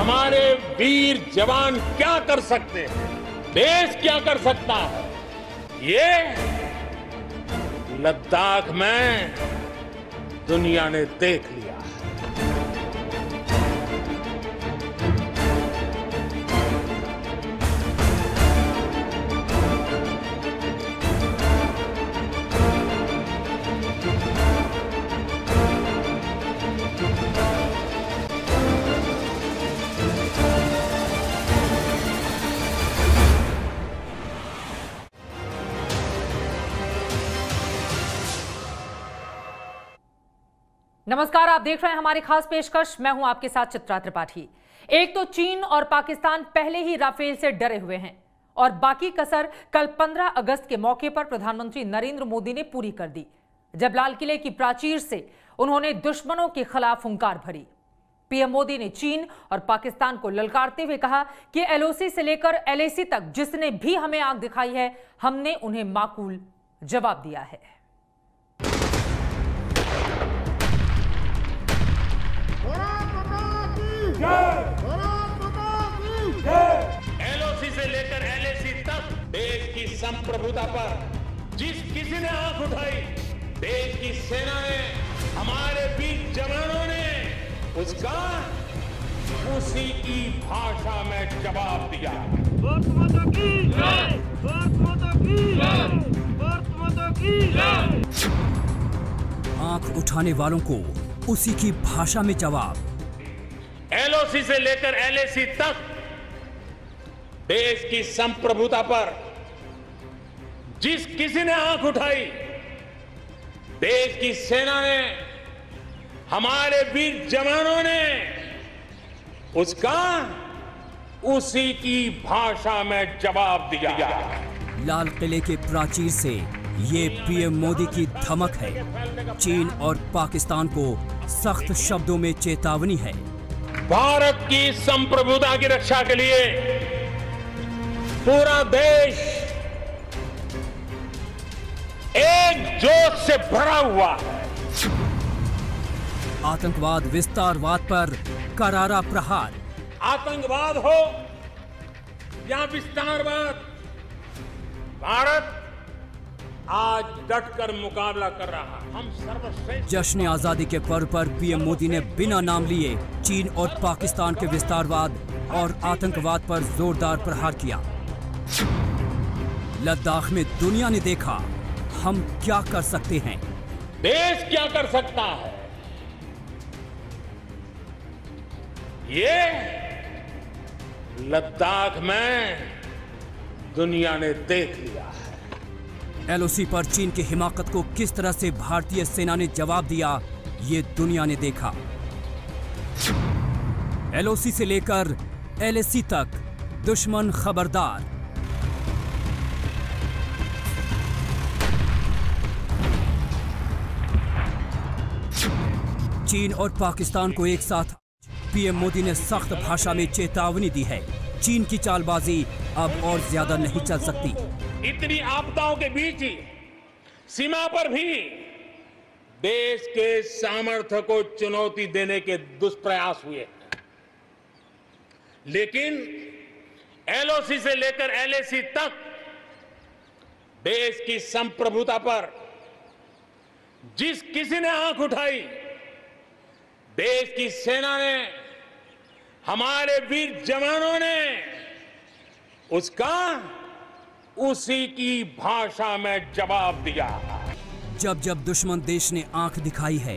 हमारे वीर जवान क्या कर सकते हैं, देश क्या कर सकता है, ये लद्दाख में दुनिया ने देख लिया। नमस्कार, आप देख रहे हैं हमारी खास पेशकश। मैं हूं आपके साथ चित्रा त्रिपाठी। एक तो चीन और पाकिस्तान पहले ही राफेल से डरे हुए हैं और बाकी कसर कल 15 अगस्त के मौके पर प्रधानमंत्री नरेंद्र मोदी ने पूरी कर दी, जब लाल किले की प्राचीर से उन्होंने दुश्मनों के खिलाफ हुंकार भरी। पीएम मोदी ने चीन और पाकिस्तान को ललकारते हुए कहा कि एलओसी से लेकर एलएसी तक जिसने भी हमें आंख दिखाई है, हमने उन्हें माकूल जवाब दिया है। एलओसी से लेकर एलएसी तक देश की संप्रभुता पर जिस किसी ने आंख उठाई, देश की सेना ने, हमारे वीर जवानों ने उसका उसी की भाषा में जवाब दिया। भारत माता की जय, भारत माता की जय, भारत माता की जय। आंख उठाने वालों को उसी की भाषा में जवाब। एलओसी से लेकर एलएसी तक देश की संप्रभुता पर जिस किसी ने आंख उठाई, देश की सेना ने, हमारे वीर जवानों ने उसका उसी की भाषा में जवाब दिया। लाल किले के प्राचीर से ये पीएम मोदी की धमक है। चीन और पाकिस्तान को सख्त शब्दों में चेतावनी है। भारत की संप्रभुता की रक्षा के लिए पूरा देश एक जोश से भरा हुआ है। आतंकवाद विस्तारवाद पर करारा प्रहार। आतंकवाद हो या विस्तारवाद, भारत आज डटकर मुकाबला कर रहा है। हम सर्वश्रेष्ठ। जश्न आजादी के पर्व पर पीएम मोदी ने बिना नाम लिए चीन और पाकिस्तान के विस्तारवाद और आतंकवाद पर जोरदार प्रहार किया। लद्दाख में दुनिया ने देखा हम क्या कर सकते हैं, देश क्या कर सकता है, ये लद्दाख में दुनिया ने देख लिया है। एलओसी पर चीन की हिमाकत को किस तरह से भारतीय सेना ने जवाब दिया, ये दुनिया ने देखा। एलओसी से लेकर एलएसी तक दुश्मन खबरदार। चीन और पाकिस्तान को एक साथ पीएम मोदी ने सख्त भाषा में चेतावनी दी है। चीन की चालबाजी अब और ज्यादा नहीं चल सकती। इतनी आपदाओं के बीच ही सीमा पर भी देश के सामर्थ्य को चुनौती देने के दुष्प्रयास हुए, लेकिन एलओसी से लेकर एलएसी तक देश की संप्रभुता पर जिस किसी ने आंख उठाई, देश की सेना ने, हमारे वीर जवानों ने उसका उसी की भाषा में जवाब दिया। जब जब दुश्मन देश ने आंख दिखाई है,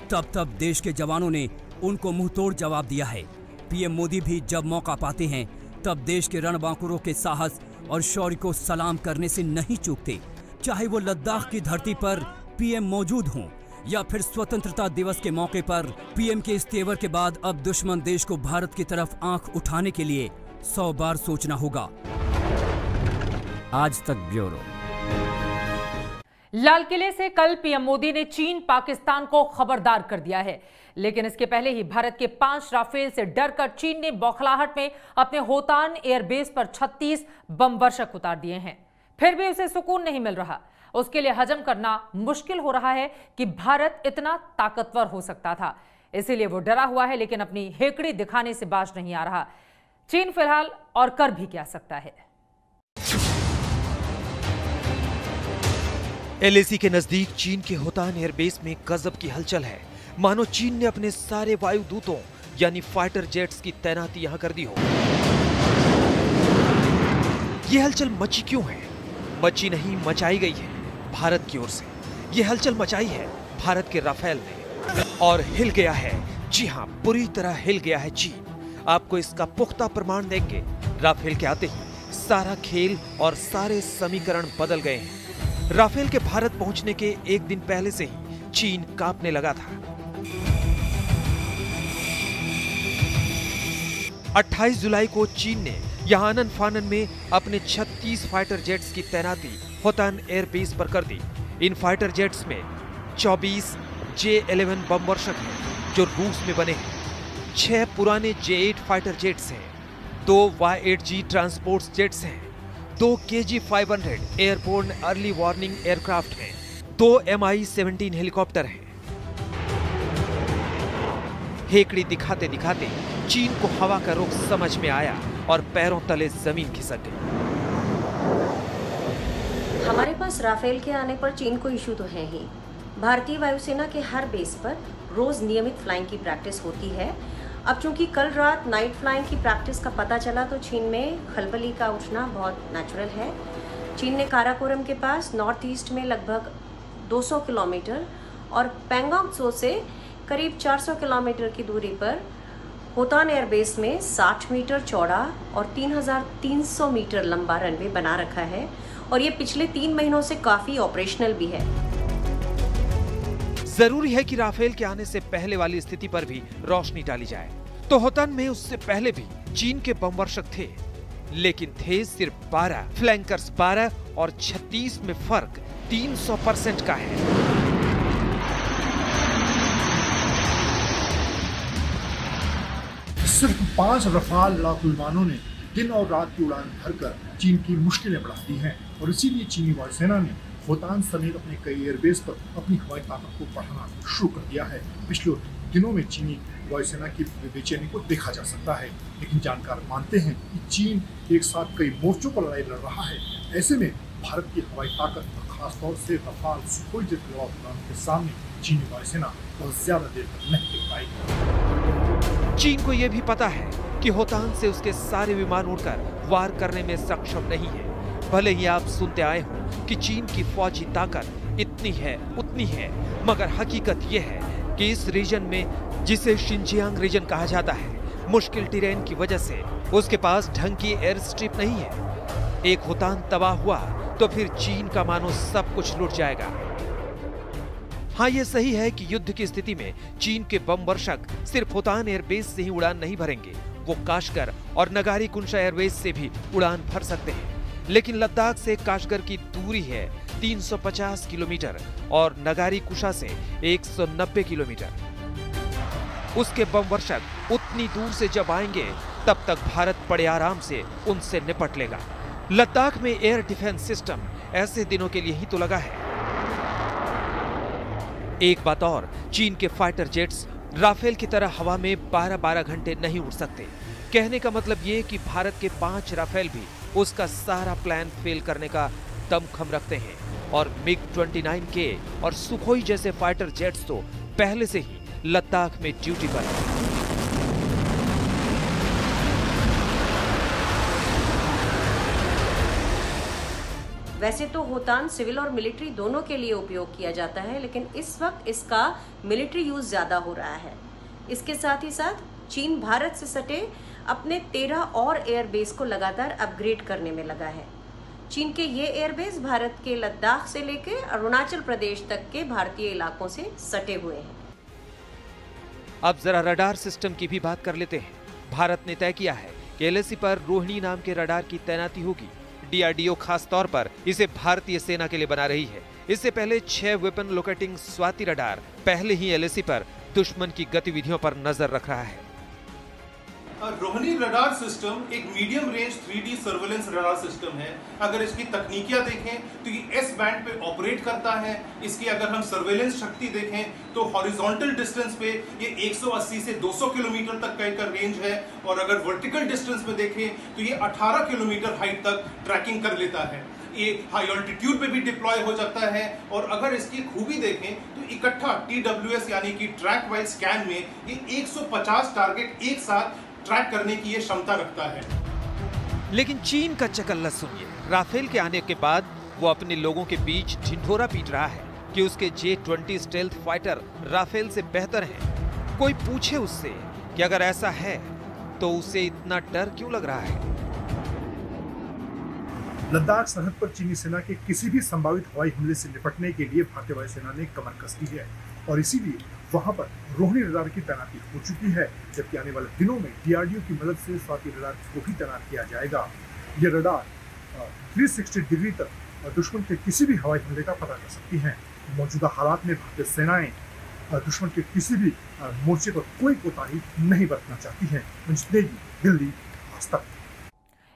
तब तब देश के जवानों ने उनको मुंहतोड़ जवाब दिया है। पीएम मोदी भी जब मौका पाते हैं, तब देश के रणबांकुरों के साहस और शौर्य को सलाम करने से नहीं चूकते। चाहे वो लद्दाख की धरती पर पीएम मौजूद हों या फिर स्वतंत्रता दिवस के मौके पर। पीएम के इस तेवर के बाद अब दुश्मन देश को भारत की तरफ आंख उठाने के लिए 100 बार सोचना होगा। आज तक ब्यूरो। लाल किले से कल पीएम मोदी ने चीन पाकिस्तान को खबरदार कर दिया है, लेकिन इसके पहले ही भारत के 5 राफेल से डरकर चीन ने बौखलाहट में अपने होतान एयरबेस पर 36 बम वर्षक उतार दिए हैं। फिर भी उसे सुकून नहीं मिल रहा। उसके लिए हजम करना मुश्किल हो रहा है कि भारत इतना ताकतवर हो सकता था। इसीलिए वो डरा हुआ है, लेकिन अपनी हेकड़ी दिखाने से बाज नहीं आ रहा। चीन फिलहाल और कर भी क्या सकता है। एलएसी के नजदीक चीन के होतान एयरबेस में गजब की हलचल है। मानो चीन ने अपने सारे वायुदूतों यानी फाइटर जेट्स की तैनाती यहां कर दी हो। यह हलचल मची क्यों है? मची नहीं, मचाई गई है भारत की ओर से। यह हलचल मचाई है भारत के राफेल ने और हिल गया है, जी हां, पूरी तरह हिल गया है चीन। आपको इसका पुख्ता प्रमाण देंगे। राफेल के आते ही सारा खेल और सारे समीकरण बदल गए हैं। राफेल के भारत पहुंचने के एक दिन पहले से ही चीन कांपने लगा था। 28 जुलाई को चीन ने यहां आनन फानन में अपने 36 फाइटर जेट्स की तैनाती होतान एयरबेस पर कर दी। इन फाइटर जेट्स में 24 J-11 बमवर्षक हैं जो रूस में बने हैं, 6 पुराने J-8 फाइटर जेट्स हैं, 2 Y-8G ट्रांसपोर्ट जेट्स हैं, 2 KG-500 airborne early warning aircraft हैं, 2 Mi-17 हेलीकॉप्टर हैं। हेकड़ी दिखाते दिखाते चीन को हवा का रुख समझ में आया और पैरों तले जमीन खिसक गई। हमारे पास राफेल के आने पर चीन को इशू तो है ही। भारतीय वायुसेना के हर बेस पर रोज नियमित फ्लाइंग की प्रैक्टिस होती है। अब चूंकि कल रात नाइट फ्लाइंग की प्रैक्टिस का पता चला तो चीन में खलबली का उठना बहुत नेचुरल है। चीन ने काराकोरम के पास नॉर्थ ईस्ट में लगभग 200 किलोमीटर और पैंगोंग त्सो से करीब 400 किलोमीटर की दूरी पर होतान एयरबेस में 60 मीटर चौड़ा और 3300 मीटर लंबा रनवे बना रखा है और ये पिछले 3 महीनों से काफी ऑपरेशनल भी है। जरूरी है कि राफेल के आने से पहले वाली स्थिति पर भी रोशनी डाली जाए। तो होतान में उससे पहले भी चीन के बमवर्षक थे, लेकिन थे सिर्फ 12, फ्लैंकर्स 12 और 36 में फर्क 300% का है। सिर्फ 5 रफाल लड़ाकू विमानों ने दिन और रात की उड़ान भरकर चीन की मुश्किलें बढ़ा दी हैं और इसीलिए चीनी वायुसेना ने होतान समेत अपने कई एयरबेस पर अपनी हवाई ताकत को बढ़ाना शुरू कर दिया है। पिछले दिनों में चीनी वायुसेना की बेचैनी को देखा जा सकता है, लेकिन जानकार मानते हैं कि चीन एक साथ कई मोर्चों पर लड़ाई लड़ रहा है। ऐसे में भारत की हवाई ताकत, खासतौर से रफाल सुखोई जैसे लड़ाकू विमानों के सामने चीनी वायुसेना बहुत ज्यादा देर तक नहीं टिक पाएगी। चीन को यह भी पता है कि होतान से उसके सारे विमान उड़कर वार करने में सक्षम नहीं है। भले ही आप सुनते आए हो कि चीन की फौजी ताकत इतनी है उतनी है, मगर हकीकत यह है कि इस रीजन में, जिसे शिनजियांग रीजन कहा जाता है, मुश्किल टेरेन की वजह से उसके पास ढंग की एयर स्ट्रिप नहीं है। एक होतान तबाह हुआ तो फिर चीन का मानो सब कुछ लुट जाएगा। हाँ, ये सही है कि युद्ध की स्थिति में चीन के बमवर्षक सिर्फ होतान एयरबेस से ही उड़ान नहीं भरेंगे, वो काशगर और नगारी कुंशा एयरबेस से भी उड़ान भर सकते हैं। लेकिन लद्दाख से काशगर की दूरी है 350 किलोमीटर और नगारी कुशा से 190 किलोमीटर। उसके बमवर्षक उतनी दूर से जब आएंगे तब तक भारत बड़े आराम से उनसे निपट लेगा। लद्दाख में एयर डिफेंस सिस्टम ऐसे दिनों के लिए ही तो लगा है। एक बात और, चीन के फाइटर जेट्स राफेल की तरह हवा में 12-12 घंटे नहीं उड़ सकते। कहने का मतलब ये कि भारत के 5 राफेल भी उसका सारा प्लान फेल करने का दमखम रखते हैं और MiG-29K और सुखोई जैसे फाइटर जेट्स तो पहले से ही लद्दाख में ड्यूटी पर हैं। वैसे तो होतान सिविल और मिलिट्री दोनों के लिए उपयोग किया जाता है, लेकिन इस वक्त इसका मिलिट्री यूज ज्यादा हो रहा है। इसके साथ ही साथ चीन भारत से सटे अपने 13 और एयरबेस को लगातार अपग्रेड करने में लगा है। चीन के ये एयरबेस भारत के लद्दाख से लेकर अरुणाचल प्रदेश तक के भारतीय इलाकों से सटे हुए हैं। अब जरा रडार सिस्टम की भी बात कर लेते हैं। भारत ने तय किया है कि एलएसी पर रोहिणी नाम के रडार की तैनाती होगी। डीआरडीओ खास तौर पर इसे भारतीय सेना के लिए बना रही है। इससे पहले 6 वेपन लोकेटिंग स्वाति रडार पहले ही एलएसी पर दुश्मन की गतिविधियों पर नजर रख रहा है। रोहिणी रडार सिस्टम एक medium range 3D surveillance radar system है। अगर इसकी तकनीकियां देखें तो ये एस बैंड पे ऑपरेट करता है। इसकी अगर हम सर्वेलेंस शक्ति देखें तो हॉरिजॉन्टल डिस्टेंस पे ये 180 से 200 किलोमीटर तक का रेंज है, और अगर वर्टिकल डिस्टेंस में देखें तो ये 18 किलोमीटर हाइट तक ट्रैकिंग कर लेता है। ये हाई ऑल्टीट्यूड पे भी डिप्लॉय हो जाता है, और अगर इसकी खूबी देखें तो इकट्ठा TWS यानी कि ट्रैक वाइज स्कैन में ये 150 टारगेट एक साथ ट्रैक करने की ये क्षमता रखता है। लेकिन चीन का चकल्ला सुनिए। राफेल के आने के बाद वो अपने लोगों के बीच ढिंढोरा पीट रहा है कि उसके J-20 स्टेल्थ फाइटर राफेल से बेहतर हैं। कोई पूछे उससे कि अगर ऐसा है तो उसे इतना डर क्यों लग रहा है। लद्दाख सरहद पर चीनी सेना के किसी भी संभावित हवाई हमले से निपटने के लिए भारतीय वायुसेना ने कमर कस दी है, और इसीलिए वहां पर रोहिणी रडार की तैनाती हो चुकी है, जबकि आने वाले दिनों में DRDO की मदद से स्वाति रडार को भी तैनात किया जाएगा। ये रडार 360 डिग्री तक दुश्मन के किसी भी हवाई हमले का पता कर सकती हैं। मौजूदा हालात में भारतीय सेनाएं दुश्मन के किसी भी मोर्चे पर कोई कोताही नहीं बरतना चाहती है। दिल्ली आज तक।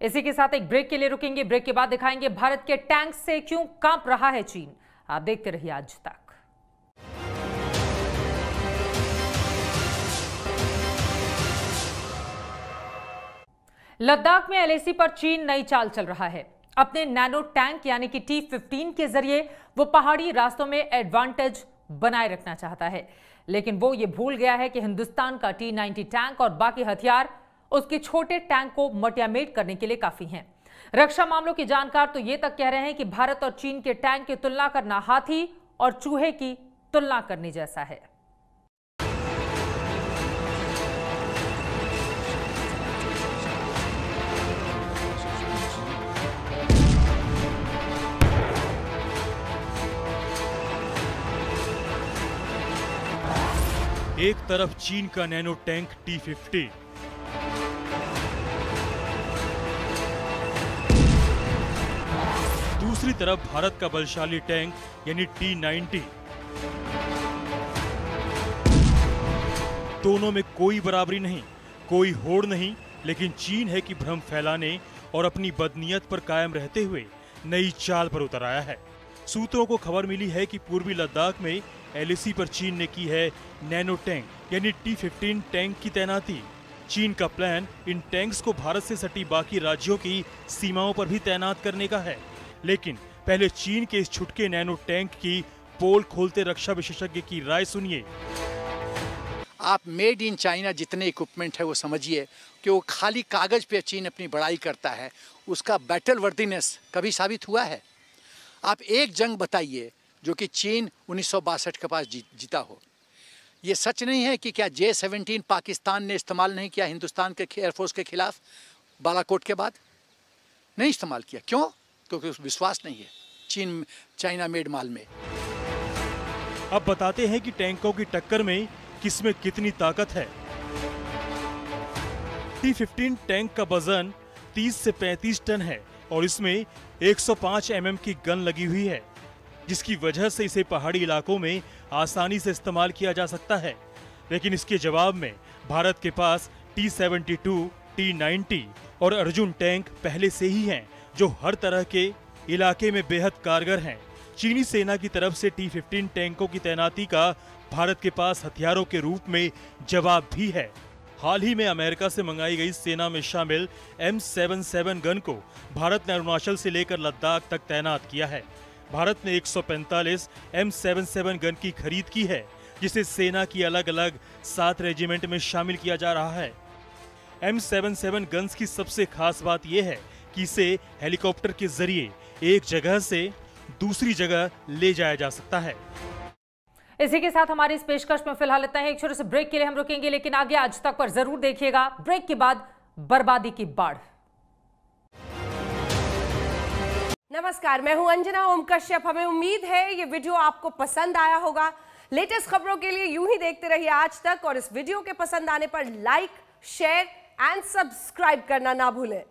इसी के साथ एक ब्रेक के लिए रुकेंगे। ब्रेक के बाद दिखाएंगे भारत के टैंक से क्यों कांप रहा है चीन। आप देखते रहिए आज तक। लद्दाख में LAC पर चीन नई चाल चल रहा है। अपने नैनो टैंक यानी कि T-15 के जरिए वो पहाड़ी रास्तों में एडवांटेज बनाए रखना चाहता है, लेकिन वो ये भूल गया है कि हिंदुस्तान का T-90 टैंक और बाकी हथियार उसके छोटे टैंक को मटियामेट करने के लिए काफी हैं। रक्षा मामलों के जानकार तो ये तक कह रहे हैं कि भारत और चीन के टैंक की तुलना करना हाथी और चूहे की तुलना करने जैसा है। एक तरफ चीन का नैनो टैंक T-50, दूसरी तरफ भारत का बलशाली टैंक यानी T-90। दोनों में कोई बराबरी नहीं, कोई होड़ नहीं, लेकिन चीन है कि भ्रम फैलाने और अपनी बदनीयत पर कायम रहते हुए नई चाल पर उतर आया है। सूत्रों को खबर मिली है कि पूर्वी लद्दाख में LAC पर चीन ने की है नैनो टैंक यानी T-15 टैंक की तैनाती। चीन का प्लान इन टैंक्स को भारत से सटी बाकी राज्यों की सीमाओं पर भी तैनात करने का है। लेकिन पहले चीन के इस छुटके नैनो टैंक की पोल खोलते रक्षा विशेषज्ञ की राय सुनिए। आप मेड इन चाइना जितने इक्विपमेंट है वो समझिए कि वो खाली कागज पे चीन अपनी बड़ाई करता है, उसका बैटल वर्दीनेस कभी साबित हुआ है? आप एक जंग बताइए जो कि चीन 1962 के पास जीता हो। ये सच नहीं है कि क्या J-17 पाकिस्तान ने इस्तेमाल नहीं किया हिंदुस्तान के एयरफोर्स के खिलाफ बालाकोट के बाद? नहीं इस्तेमाल किया। क्यों? क्योंकि विश्वास नहीं है चीन चाइना मेड माल में। अब बताते हैं कि टैंकों की टक्कर में किसमें कितनी ताकत है। T-15 टैंक का वजन 30 से 35 टन है और इसमें 105 mm की गन लगी हुई है, जिसकी वजह से इसे पहाड़ी इलाकों में आसानी से इस्तेमाल किया जा सकता है। लेकिन इसके जवाब में भारत के पास T-72, T-90 और अर्जुन टैंक पहले से ही हैं, जो हर तरह के इलाके में बेहद कारगर हैं। चीनी सेना की तरफ से T-15 टैंकों की तैनाती का भारत के पास हथियारों के रूप में जवाब भी है। हाल ही में अमेरिका से मंगाई गई सेना में शामिल M77 गन को भारत ने अरुणाचल से लेकर लद्दाख तक तैनात किया है। भारत ने 145 M77 गन की खरीद की है, जिसे सेना की अलग अलग 7 रेजिमेंट में शामिल किया जा रहा है। M77 गन्स की सबसे खास बात यह है कि इसे हेलीकॉप्टर के जरिए एक जगह से दूसरी जगह ले जाया जा सकता है। इसी के साथ हमारी इस पेशकश में फिलहाल इतना है। एक छोटे से ब्रेक के लिए हम रुकेंगे, लेकिन आगे आज तक पर जरूर देखिएगा। ब्रेक के बाद बर्बादी की बाढ़। नमस्कार, मैं हूं अंजना ओम कश्यप। हमें उम्मीद है ये वीडियो आपको पसंद आया होगा। लेटेस्ट खबरों के लिए यूं ही देखते रहिए आज तक, और इस वीडियो के पसंद आने पर लाइक, शेयर एंड सब्सक्राइब करना ना भूलें।